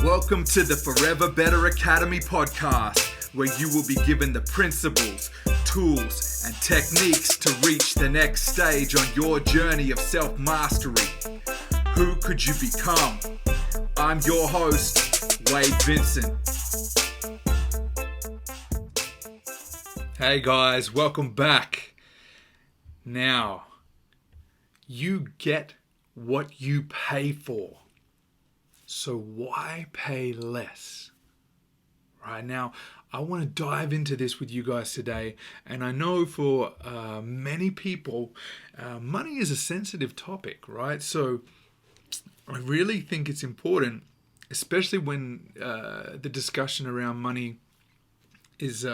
Welcome to the Forever Better Academy podcast, where you will be given the principles, tools, and techniques to reach the next stage on your journey of self-mastery. Who could you become? I'm your host, Wade Vincent. Hey guys, welcome back. Now, you get what you pay for. So why pay less? Right now, I want to dive into this with you guys today. And I know for many people, money is a sensitive topic, right? So I really think it's important, especially when the discussion around money is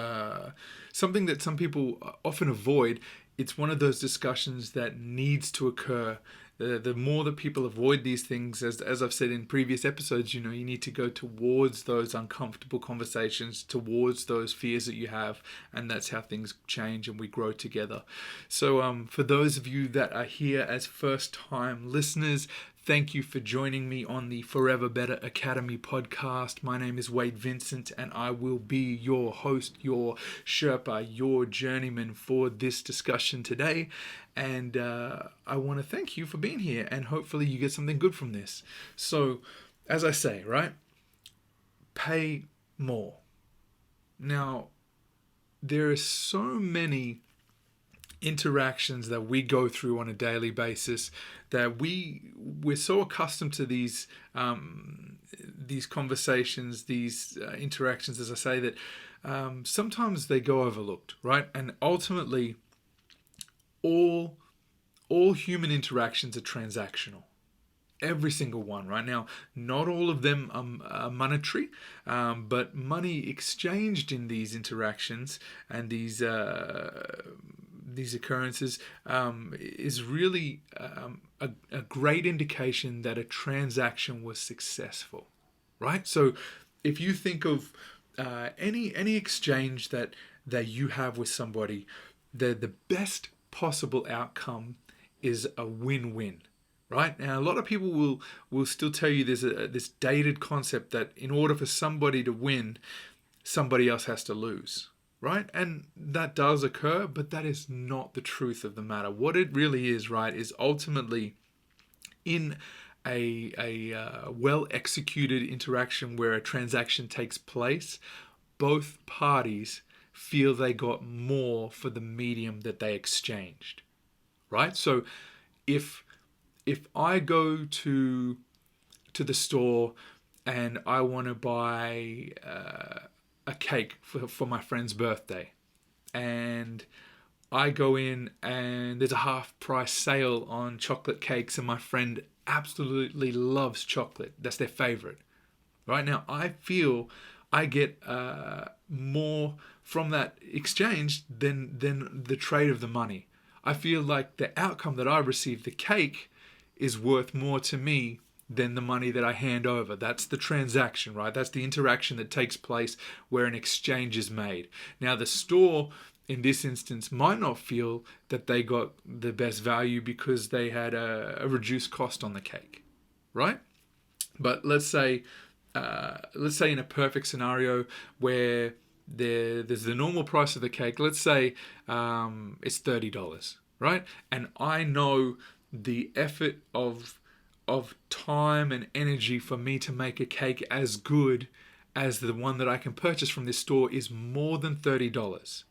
something that some people often avoid. It's one of those discussions that needs to occur. The more that people avoid these things, as I've said in previous episodes, you need to go towards those uncomfortable conversations, towards those fears that you have, and that's how things change and we grow together. So for those of you that are here as first-time listeners, thank you for joining me on the Forever Better Academy podcast. My name is Wade Vincent, and I will be your host, your Sherpa, your journeyman for this discussion today. And I want to thank you for being here, and hopefully you get something good from this. So, as I say, right, pay more. Now, there are so many interactions that we go through on a daily basis that we're so accustomed to these conversations, these interactions, as I say, that sometimes they go overlooked, right? And ultimately, all human interactions are transactional. Every single one. Right now, not all of them are monetary, but money exchanged in these interactions and these occurrences is really a great indication that a transaction was successful, right? So if you think of any exchange that you have with somebody, the best possible outcome is a win-win, right? Now, a lot of people will still tell you there's this dated concept that in order for somebody to win, somebody else has to lose. Right? And that does occur, but that is not the truth of the matter. What it really is, right, is ultimately in a well-executed interaction where a transaction takes place, both parties feel they got more for the medium that they exchanged, right? So if I go to the store and I want to buy a cake for my friend's birthday, and I go in and there's a half price sale on chocolate cakes, and my friend absolutely loves chocolate. That's their favorite. Right now, I feel I get more from that exchange than the trade of the money. I feel like the outcome that I receive, the cake, is worth more to me than the money that I hand over. That's the transaction, right? That's the interaction that takes place where an exchange is made. Now, the store, in this instance, might not feel that they got the best value because they had a reduced cost on the cake, right? But let's say in a perfect scenario where there's the normal price of the cake. Let's say it's $30, right? And I know the effort of time and energy for me to make a cake as good as the one that I can purchase from this store is more than $30,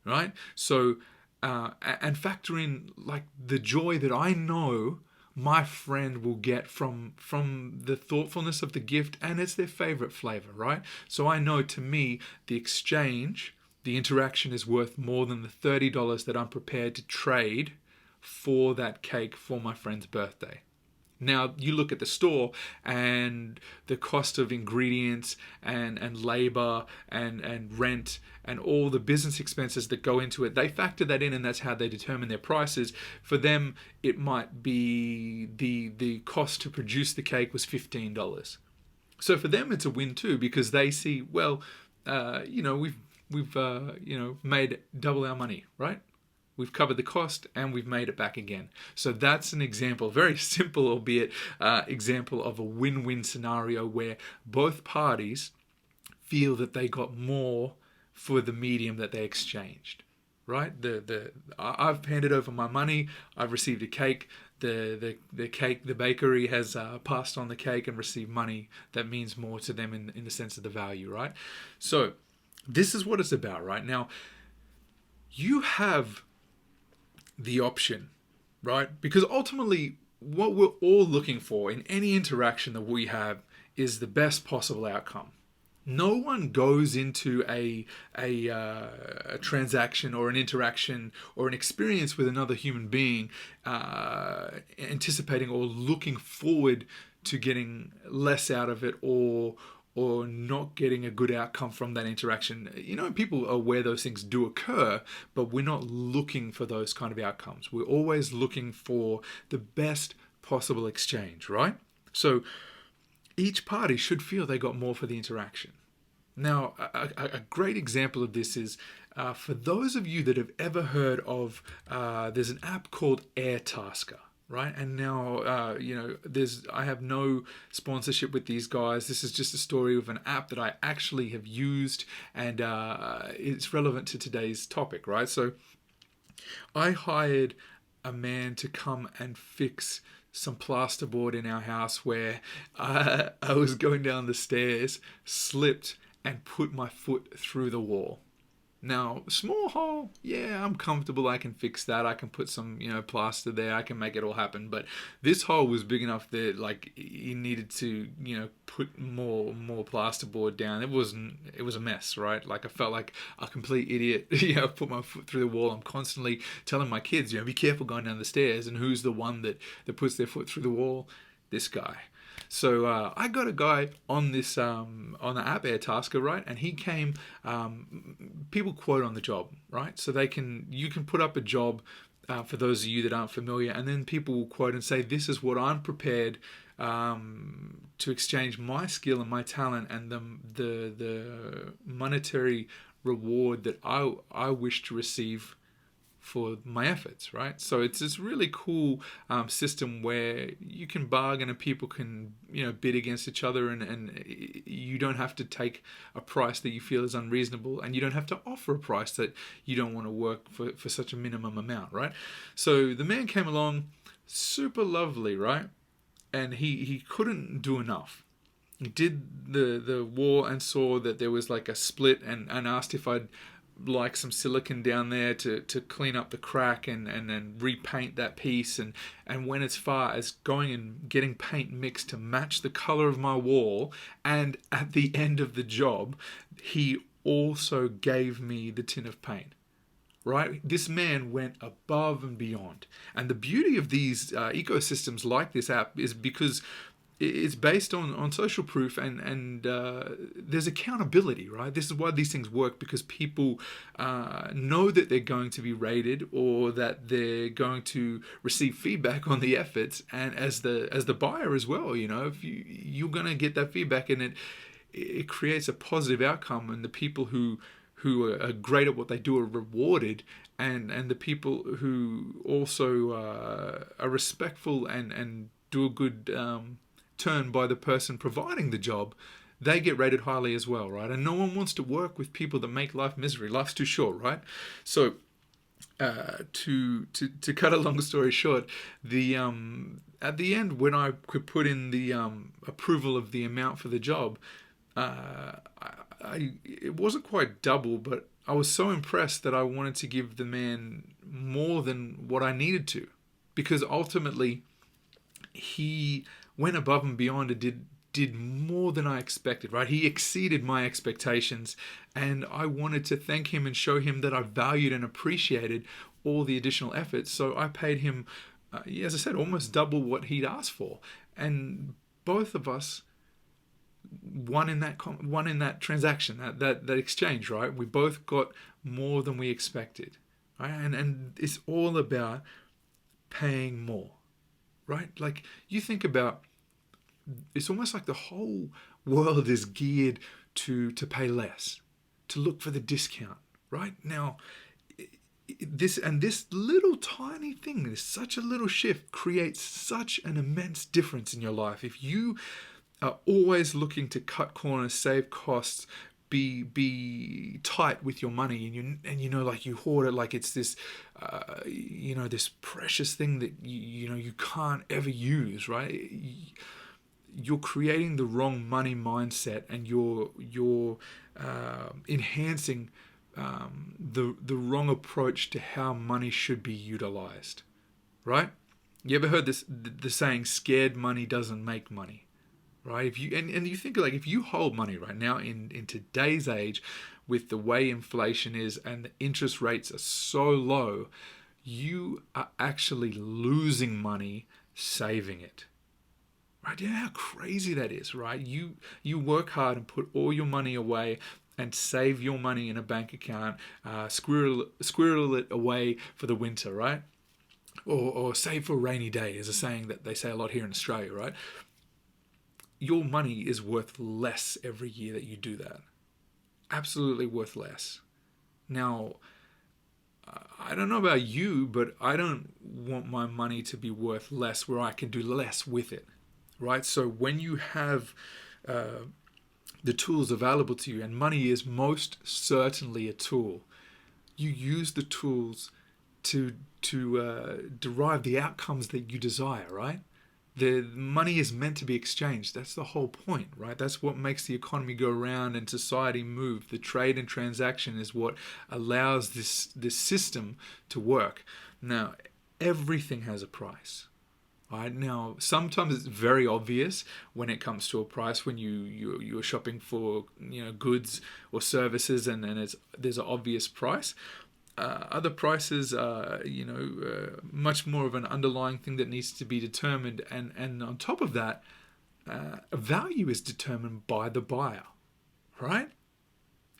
right? So, and factor in like the joy that I know my friend will get from the thoughtfulness of the gift, and it's their favorite flavor, right? So I know, to me, the exchange, the interaction is worth more than the $30 that I'm prepared to trade for that cake for my friend's birthday. Now, you look at the store and the cost of ingredients and labor and rent and all the business expenses that go into it. They factor that in, and that's how they determine their prices. For them, it might be the cost to produce the cake was $15. So for them, it's a win too, because they see, well, we've made double our money, right? We've covered the cost and we've made it back again. So that's an example, very simple, albeit example of a win-win scenario where both parties feel that they got more for the medium that they exchanged. Right? I've handed over my money. I've received a cake. The bakery has passed on the cake and received money that means more to them in the sense of the value. Right? So this is what it's about. Right now, you have the option, right? Because ultimately, what we're all looking for in any interaction that we have is the best possible outcome. No one goes into a transaction or an interaction or an experience with another human being anticipating or looking forward to getting less out of it or not getting a good outcome from that interaction. You know, people are aware those things do occur, but we're not looking for those kind of outcomes. We're always looking for the best possible exchange, right? So each party should feel they got more for the interaction. Now, a great example of this is for those of you that have ever heard of, there's an app called Airtasker, right? And now, I have no sponsorship with these guys. This is just a story of an app that I actually have used, and it's relevant to today's topic, right? So I hired a man to come and fix some plasterboard in our house where I was going down the stairs, slipped, and put my foot through the wall. Now, small hole, yeah, I'm comfortable. I can fix that. I can put some, plaster there. I can make it all happen. But this hole was big enough that, like, you needed to, put more plasterboard down. It was a mess, right? Like, I felt like a complete idiot. Put my foot through the wall. I'm constantly telling my kids, be careful going down the stairs. And who's the one that puts their foot through the wall? This guy. So I got a guy on this on the app Airtasker, right? And he came. People quote on the job, right? So you can put up a job for those of you that aren't familiar, and then people will quote and say, "This is what I'm prepared to exchange my skill and my talent and the monetary reward that I wish to receive for my efforts," right? So it's this really cool system where you can bargain and people can bid against each other, and you don't have to take a price that you feel is unreasonable, and you don't have to offer a price that you don't want to work for such a minimum amount, right? So the man came along, super lovely, right? And he couldn't do enough. He did the wall and saw that there was like a split, and asked if I'd like some silicone down there to clean up the crack and then repaint that piece, and went as far as going and getting paint mixed to match the color of my wall. And at the end of the job, he also gave me the tin of paint. Right? This man went above and beyond. And the beauty of these ecosystems like this app is because it's based on social proof, and there's accountability, right? This is why these things work, because people know that they're going to be rated or that they're going to receive feedback on the efforts, and as the buyer as well, if you're going to get that feedback, and it creates a positive outcome, and the people who are great at what they do are rewarded, and the people who also are respectful and do a good turn by the person providing the job, they get rated highly as well, right? And no one wants to work with people that make life misery. Life's too short, right? So to cut a long story short, the at the end, when I could put in the approval of the amount for the job, it wasn't quite double, but I was so impressed that I wanted to give the man more than what I needed to, because ultimately he went above and beyond and did more than I expected, right? He exceeded my expectations, and I wanted to thank him and show him that I valued and appreciated all the additional efforts. So I paid him, as I said, almost double what he'd asked for, and both of us won in that transaction, that exchange, right? We both got more than we expected, right? And it's all about paying more, right? Like, you think about, it's almost like the whole world is geared to pay less, to look for the discount, right? Now, this little tiny thing, this such a little shift creates such an immense difference in your life. If you are always looking to cut corners, save costs, be tight with your money, and you know, like, you hoard it like it's this this precious thing that you can't ever use, right? You're creating the wrong money mindset, and you're enhancing the wrong approach to how money should be utilized, right? You ever heard the saying, scared money doesn't make money? Right? If you and you think, like, if you hold money right now in today's age, with the way inflation is and the interest rates are so low, you are actually losing money saving it. Right? You know how crazy that is, right? You work hard and put all your money away and save your money in a bank account, squirrel it away for the winter, right? Or save for a rainy day, is a saying that they say a lot here in Australia, right? Your money is worth less every year that you do that. Absolutely worth less. Now, I don't know about you, but I don't want my money to be worth less where I can do less with it, right? So when you have the tools available to you, and money is most certainly a tool, you use the tools to derive the outcomes that you desire, right? The money is meant to be exchanged. That's the whole point, right? That's what makes the economy go around and society move. The trade and transaction is what allows this system to work. Now, everything has a price. Right? Now, sometimes it's very obvious when it comes to a price, when you're shopping for goods or services, and then there's an obvious price. Other prices are, much more of an underlying thing that needs to be determined. And on top of that, value is determined by the buyer, right?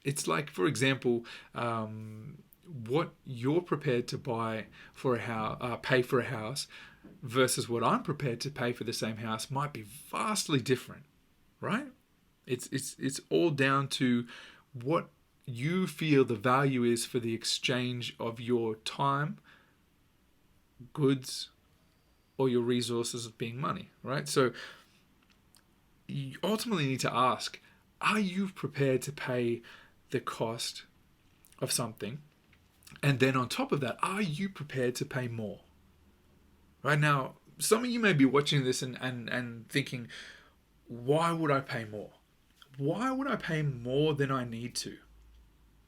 It's like, for example, what you're prepared to buy for a house, pay for a house, versus what I'm prepared to pay for the same house might be vastly different, right? It's all down to what you feel the value is for the exchange of your time, goods, or your resources of being money, right? So you ultimately need to ask, are you prepared to pay the cost of something? And then on top of that, are you prepared to pay more? Right now, some of you may be watching this and thinking, why would I pay more? Why would I pay more than I need to?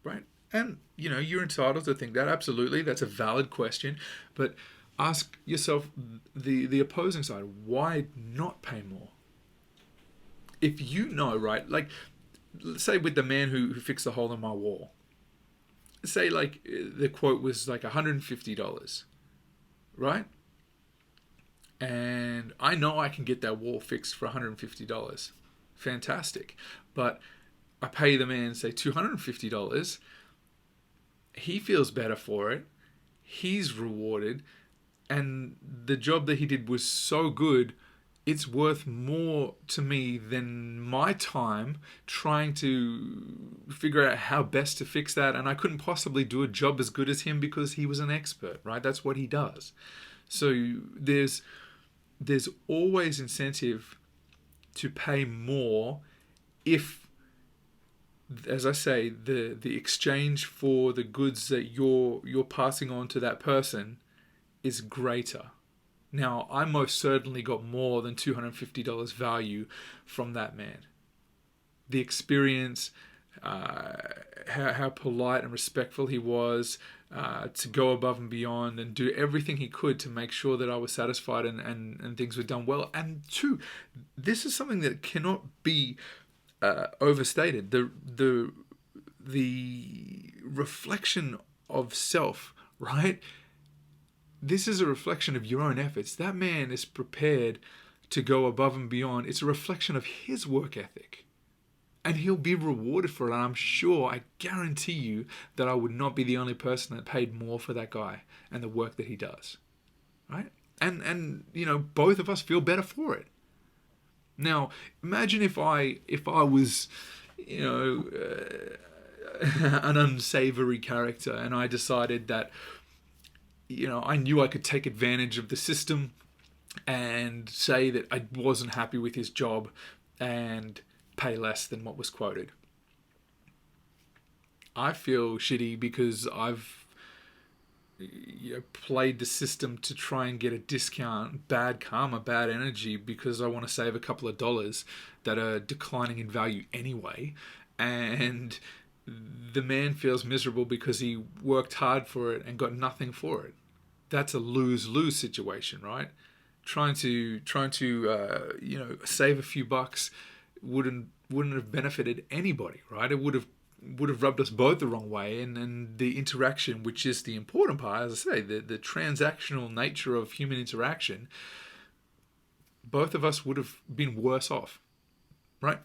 Right? And, you're entitled to think that. Absolutely. That's a valid question. But ask yourself the opposing side. Why not pay more? If you know, right? Like, let's say with the man who fixed the hole in my wall. Say, like, the quote was like $150. Right? And I know I can get that wall fixed for $150. Fantastic. But I pay the man, say, $250. He feels better for it. He's rewarded. And the job that he did was so good, it's worth more to me than my time trying to figure out how best to fix that. And I couldn't possibly do a job as good as him because he was an expert, right? That's what he does. So there's always incentive to pay more if, as I say, the exchange for the goods that you're passing on to that person is greater. Now, I most certainly got more than $250 value from that man. The experience, how polite and respectful he was, to go above and beyond and do everything he could to make sure that I was satisfied and things were done well. And two, this is something that cannot be overstated. The reflection of self, right? This is a reflection of your own efforts. That man is prepared to go above and beyond. It's a reflection of his work ethic. And he'll be rewarded for it. And I'm sure, I guarantee you, that I would not be the only person that paid more for that guy and the work that he does. Right? And both of us feel better for it. Now, imagine if I was, an unsavory character, and I decided that, I knew I could take advantage of the system and say that I wasn't happy with his job and pay less than what was quoted. I feel shitty because I've played the system to try and get a discount, bad karma, bad energy, because I want to save a couple of dollars that are declining in value anyway. And the man feels miserable because he worked hard for it and got nothing for it. That's a lose-lose situation, right? Trying to save a few bucks wouldn't have benefited anybody, right? It would have rubbed us both the wrong way, and the interaction, which is the important part, as I say, the transactional nature of human interaction, both of us would have been worse off, right?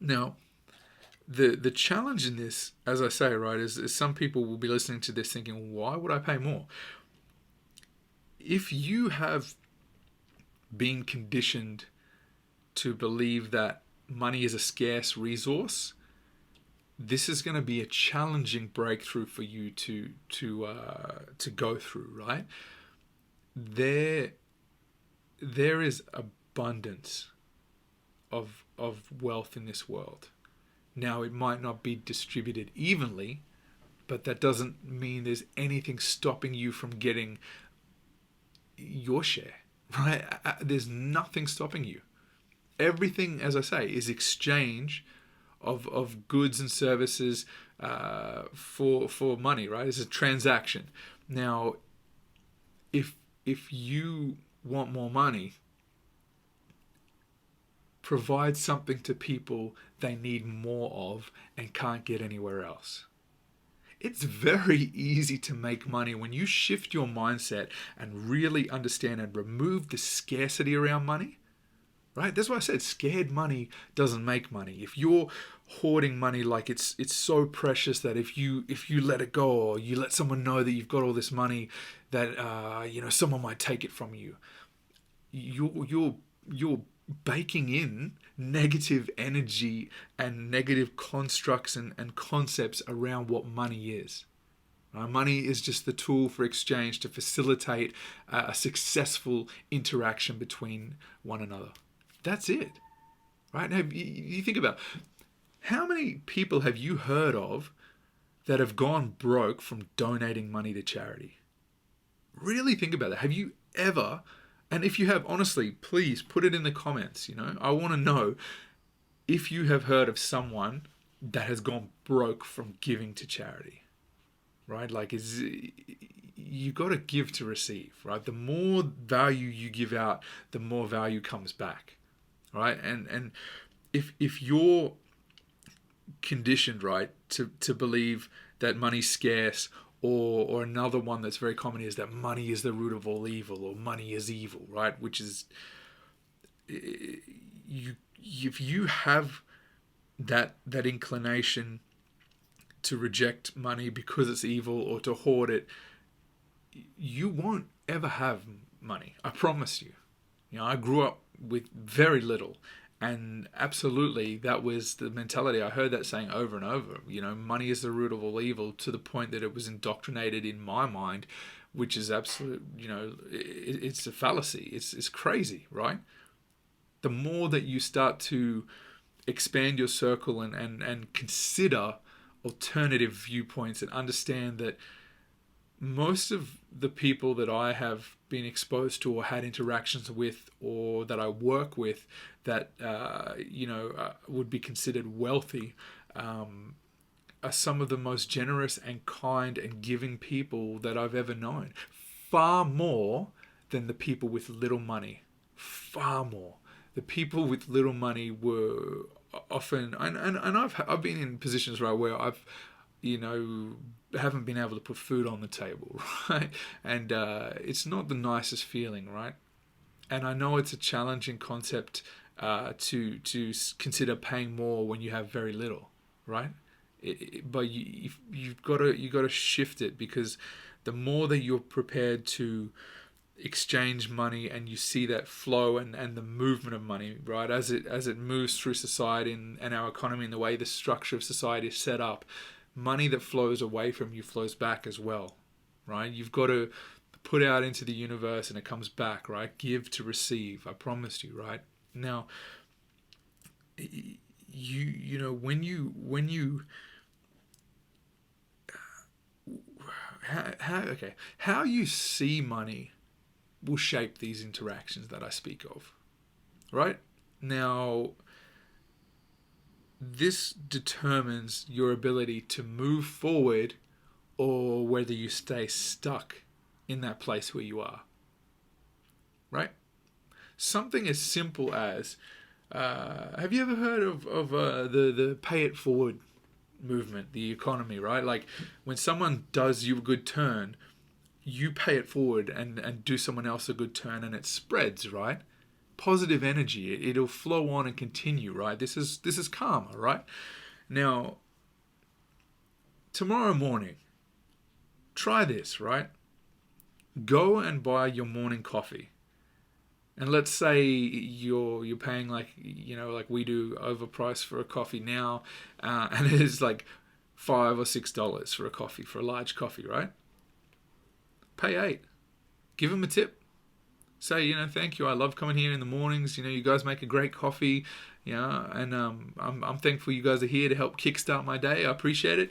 Now, the challenge in this, as I say, right, is some people will be listening to this thinking, why would I pay more? If you have been conditioned to believe that money is a scarce resource, this is going to be a challenging breakthrough for you to go through, right? There is abundance of wealth in this world. Now, it might not be distributed evenly, but that doesn't mean there's anything stopping you from getting your share, right? There's nothing stopping you. Everything, as I say, is exchange of goods and services for money, right? It's a transaction. Now, if you want more money, provide something to people they need more of and can't get anywhere else. It's very easy to make money when you shift your mindset and really understand and remove the scarcity around money. Right? That's why I said scared money doesn't make money. If you're hoarding money like it's so precious that if you let it go, or you let someone know that you've got all this money, that someone might take it from you, you're baking in negative energy and negative constructs and concepts around what money is. Money is just the tool for exchange to facilitate a successful interaction between one another. That's it, right? Now, you think about how many people have you heard of that have gone broke from donating money to charity? Really think about that. Have you ever? And if you have, honestly, please put it in the comments. I want to know if you have heard of someone that has gone broke from giving to charity, right? Like, you got to give to receive, right? The more value you give out, the more value comes back, right? And if you're conditioned, right, to believe that money's scarce, or another one that's very common is that money is the root of all evil, or money is evil, right? Which is, if you have that inclination to reject money because it's evil or to hoard it, you won't ever have money. I promise you. I grew up with very little, and absolutely that was the mentality. I heard that saying over and over. Money is the root of all evil, to the point that it was indoctrinated in my mind, which is absolute. It's a fallacy. It's crazy, right? The more that you start to expand your circle and consider alternative viewpoints and understand that most of the people that I have been exposed to or had interactions with, or that I work with, that would be considered wealthy, are some of the most generous and kind and giving people that I've ever known. Far more than the people with little money. Far more. The people with little money were often, and I've been in positions where I've haven't been able to put food on the table, right? And it's not the nicest feeling, right? And I know it's a challenging concept to consider paying more when you have very little, right? But you've got to shift it, because the more that you're prepared to exchange money and you see that flow and the movement of money, right, as it moves through society and our economy and the way the structure of society is set up, money that flows away from you flows back as well, right? You've got to put out into the universe and it comes back, right? Give to receive. I promised you, right? Now, you know when you how you see money will shape these interactions that I speak of, right? Now, this determines your ability to move forward or whether you stay stuck in that place where you are, right? Something as simple as have you ever heard of the pay it forward movement, the economy, right? Like when someone does you a good turn, you pay it forward and do someone else a good turn and it spreads, right? Positive energy. It'll flow on and continue, right? This is karma, right? Now, tomorrow morning, try this, right? Go and buy your morning coffee. And let's say you're paying like like we do overpriced for a coffee now, and it is like $5 or $6 for a coffee for a large coffee, right? Pay 8. Give them a tip. Say thank you. I love coming here in the mornings. You guys make a great coffee. And I'm thankful you guys are here to help kickstart my day. I appreciate it.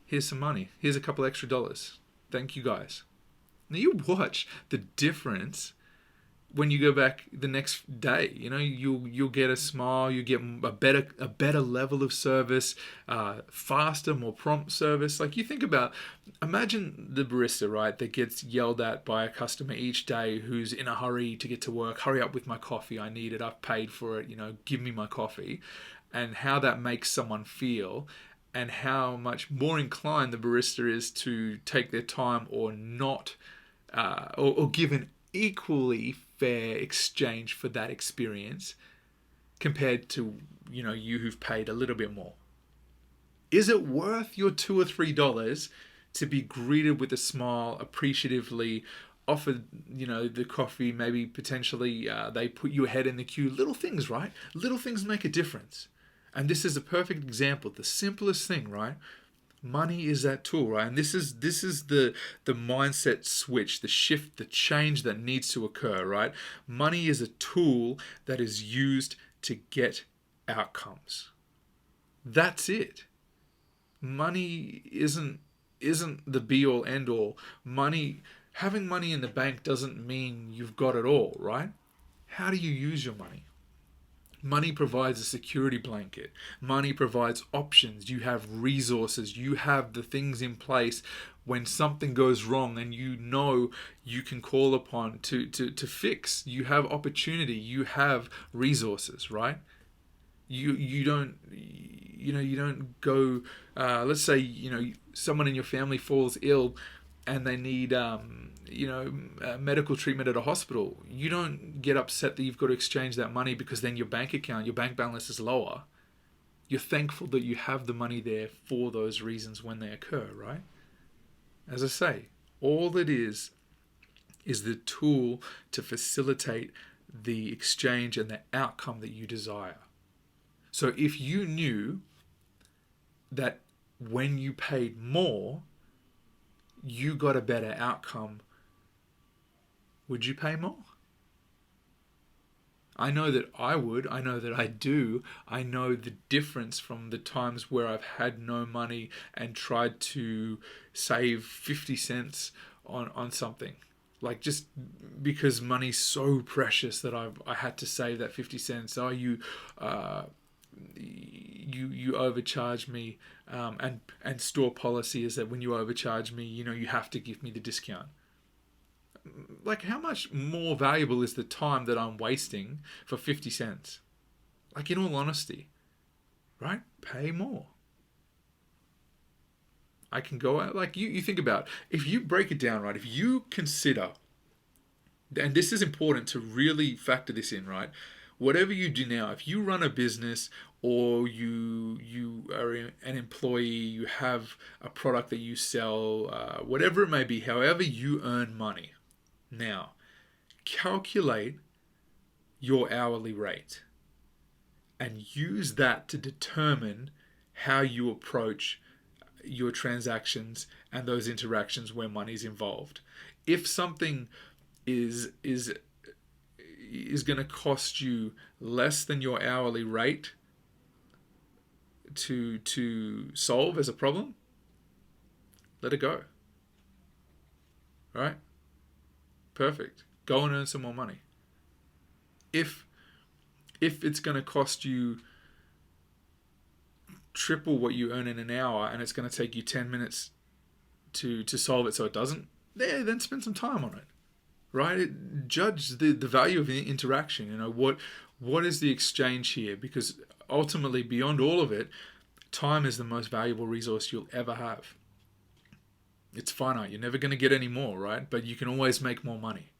Here's some money. Here's a couple extra dollars. Thank you guys. Now you watch the difference. When you go back the next day, you'll get a smile, you get a better level of service, faster, more prompt service. Like you think about, imagine the barista, right, that gets yelled at by a customer each day who's in a hurry to get to work. Hurry up with my coffee, I need it, I've paid for it, give me my coffee, and how that makes someone feel. And how much more inclined the barista is to take their time or not, or give an equally fair exchange for that experience compared to you who've paid a little bit more. Is it worth your $2 or $3 to be greeted with a smile, appreciatively offered the coffee, maybe potentially they put you ahead in the queue? Little things, right? Little things make a difference. And this is a perfect example, the simplest thing, right? Money is that tool, right? And this is the mindset switch, the shift, the change that needs to occur, right? Money is a tool that is used to get outcomes. That's it. Money isn't the be all end all. Having money in the bank doesn't mean you've got it all, right? How do you use your money? Money provides a security blanket. Money provides options. You have resources. You have the things in place when something goes wrong and you can call upon to fix. You have opportunity. You have resources, right? You don't go, let's say, someone in your family falls ill and they need medical treatment at a hospital. You don't get upset that you've got to exchange that money because then your bank balance is lower. You're thankful that you have the money there for those reasons when they occur, right? As I say, all it is the tool to facilitate the exchange and the outcome that you desire. So if you knew that when you paid more, you got a better outcome, would you pay more? I know that I would. I know that I do. I know the difference from the times where I've had no money and tried to save 50 cents on something. Like just because money's so precious that I had to save that 50 cents. Oh, you overcharge me, and store policy is that when you overcharge me, you have to give me the discount. Like how much more valuable is the time that I'm wasting for 50 cents? Like in all honesty, right? Pay more. I can go out, like you think about, if you break it down, right? If you consider, and this is important to really factor this in, right? Whatever you do now, if you run a business or you are an employee, you have a product that you sell, whatever it may be, however you earn money. Now, calculate your hourly rate and use that to determine how you approach your transactions and those interactions where money's involved. If something is going to cost you less than your hourly rate to solve as a problem, let it go. Right? Perfect. Go and earn some more money. If it's going to cost you triple what you earn in an hour and it's going to take you 10 minutes to solve it so it doesn't, then spend some time on it. Right? Judge the value of the interaction. What is the exchange here? Because ultimately, beyond all of it, time is the most valuable resource you'll ever have. It's finite. You're never going to get any more, right? But you can always make more money.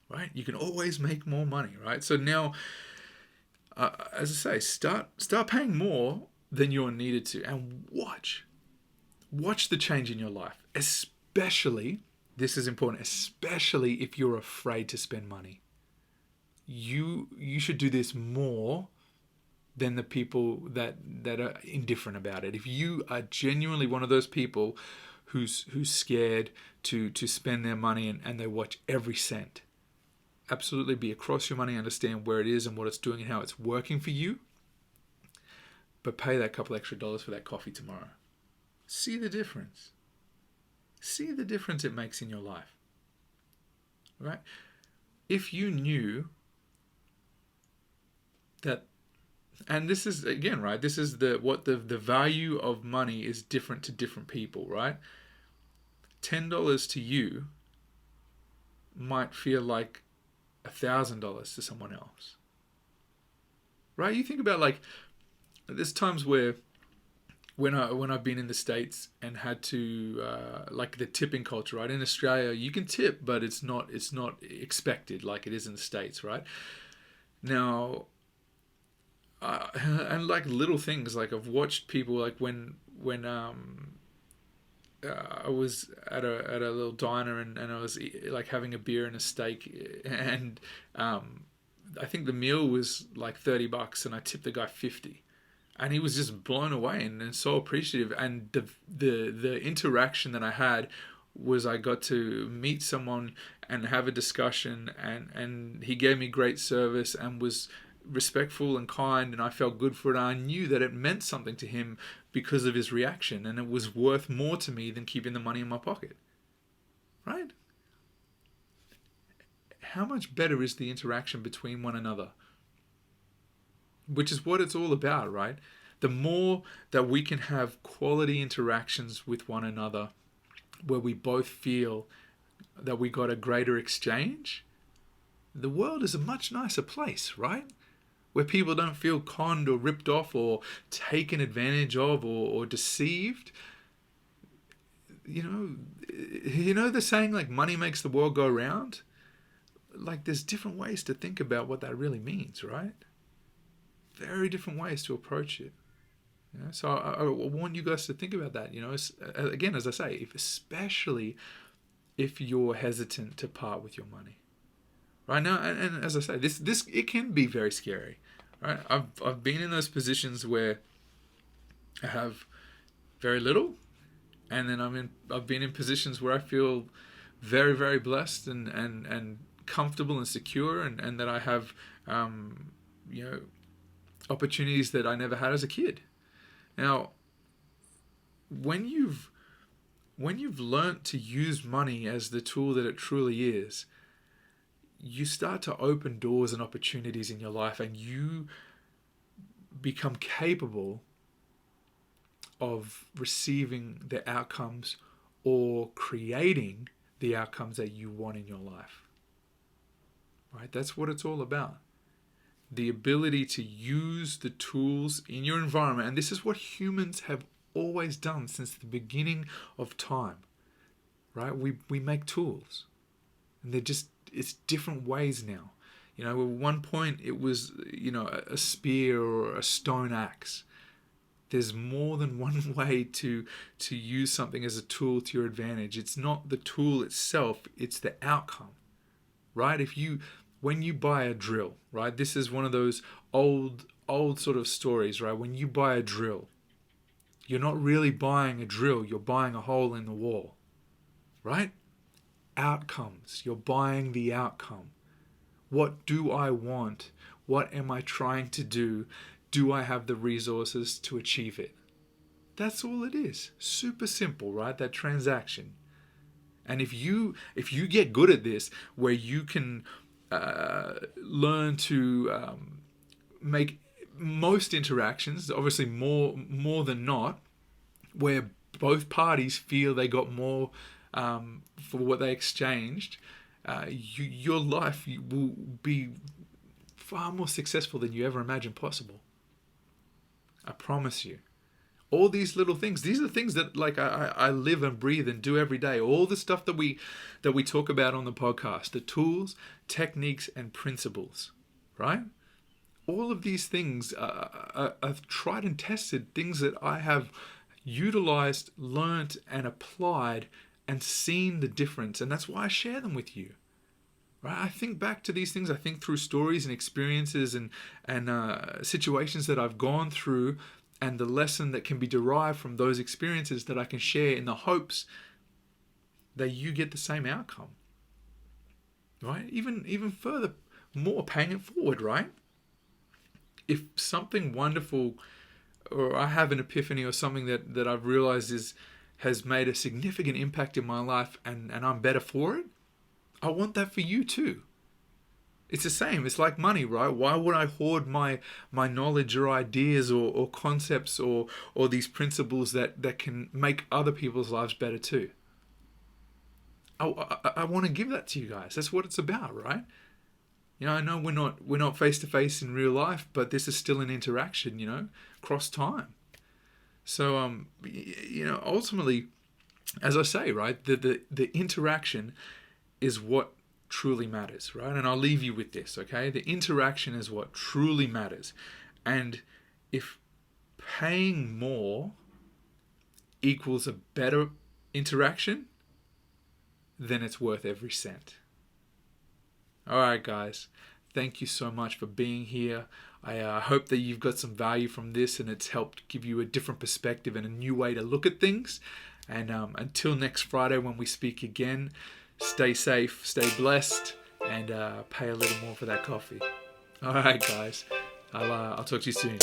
Right? You can always make more money, right? So now, as I say, start paying more than you're needed to, and watch the change in your life. Especially, this is important, especially if you're afraid to spend money. You should do this more than the people that are indifferent about it. If you are genuinely one of those people who's scared to spend their money and they watch every cent, absolutely be across your money, understand where it is and what it's doing and how it's working for you, but pay that couple extra dollars for that coffee tomorrow. See the difference. See the difference it makes in your life. Right? If you knew that, and this is again, right, this is what the value of money is different to different people, right? $10 to you might feel like $1,000 to someone else. Right? You think about, like, there's times where when I've been in the States and had to like the tipping culture, right? In Australia, you can tip, but it's not expected like it is in the States, right? Now, and like little things, like I've watched people, like when I was at a little diner and I was like having a beer and a steak, and I think the meal was like $30 and I tipped the guy 50. And he was just blown away and so appreciative. And the interaction that I had was I got to meet someone and have a discussion, and he gave me great service and was respectful and kind, and I felt good for it. I knew that it meant something to him because of his reaction, and it was worth more to me than keeping the money in my pocket. Right? How much better is the interaction between one another? Which is what it's all about, right? The more that we can have quality interactions with one another where we both feel that we got a greater exchange, the world is a much nicer place, right? Where people don't feel conned or ripped off or taken advantage of or deceived. You know the saying, like, money makes the world go round? Like, there's different ways to think about what that really means, right? Very different ways to approach it. So I want you guys to think about that. Again, as I say, especially if you're hesitant to part with your money, right now. And as I say, this it can be very scary, right? I've been in those positions where I have very little, and then I've been in positions where I feel very, very blessed and comfortable and secure, and that I have opportunities that I never had as a kid. Now, when you've learnt to use money as the tool that it truly is, you start to open doors and opportunities in your life, and you become capable of receiving the outcomes or creating the outcomes that you want in your life. Right? That's what it's all about. The ability to use the tools in your environment. And this is what humans have always done since the beginning of time, right? We make tools, and it's different ways now. At one point it was, a spear or a stone axe. There's more than one way to use something as a tool to your advantage. It's not the tool itself, it's the outcome, right? When you buy a drill, right? This is one of those old sort of stories, right? When you buy a drill, You're not really buying a drill, you're buying a hole in the wall, right? Outcomes. You're buying the outcome. What do I want? What am I trying to do? Do I have the resources to achieve it? That's all it is. Super simple, right? That transaction. And if you get good at this, where you can learn to make most interactions, obviously more than not, where both parties feel they got more for what they exchanged, your life will be far more successful than you ever imagined possible. I promise you. All these little things, these are the things that like I live and breathe and do every day. All the stuff that we talk about on the podcast, the tools, techniques, and principles, right? All of these things are tried and tested, things that I have utilized, learnt, and applied, and seen the difference. And that's why I share them with you. Right? I think back to these things. I think through stories and experiences and situations that I've gone through, and the lesson that can be derived from those experiences that I can share in the hopes that you get the same outcome. Right? Even further, more paying it forward, right? If something wonderful, or I have an epiphany or something that I've realized has made a significant impact in my life, and I'm better for it, I want that for you too. It's the same. It's like money, right? Why would I hoard my knowledge or ideas or concepts or these principles that can make other people's lives better too? I want to give that to you guys. That's what it's about, right? You know, I know we're not face to face in real life, but this is still an interaction, you know, across time. So you know, ultimately, as I say, right, the interaction is what truly matters, right? And I'll leave you with this, okay? The interaction is what truly matters. And if paying more equals a better interaction, then it's worth every cent. All right, guys. Thank you so much for being here. I hope that you've got some value from this and it's helped give you a different perspective and a new way to look at things. And until next Friday when we speak again, stay safe, stay blessed, and pay a little more for that coffee. All right, guys. I'll talk to you soon.